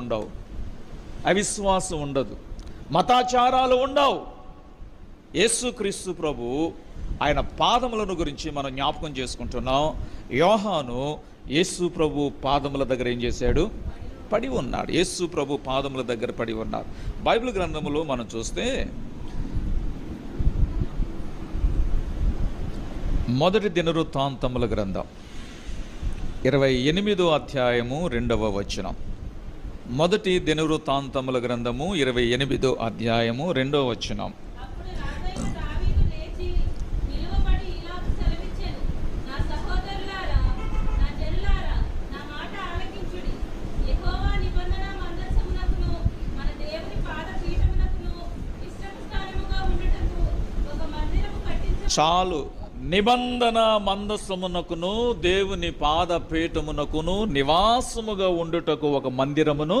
ఉండవు, అవిశ్వాసం ఉండదు, మతాచారాలు ఉండవు. యేసుక్రీస్తు ప్రభు ఆయన పాదములను గురించి మనం జ్ఞాపకం చేసుకుంటున్నాం. యోహాను యేసు ప్రభు పాదముల దగ్గర ఏం చేశాడు? పడి ఉన్నాడు. యేసు ప్రభు పాదముల దగ్గర పడి ఉన్నారు. బైబిల్ గ్రంథములో మనం చూస్తే మొదటి దినవృత్తాంతముల గ్రంథం 28వ అధ్యాయము 2వ వచనం. మొదటి దినవృత్తాంతముల గ్రంథము 28వ అధ్యాయము 2వ వచనం. చాలు, నిబంధన మందసమునకును దేవుని పాదపీఠమునకును నివాసముగా ఉండుటకు ఒక మందిరమును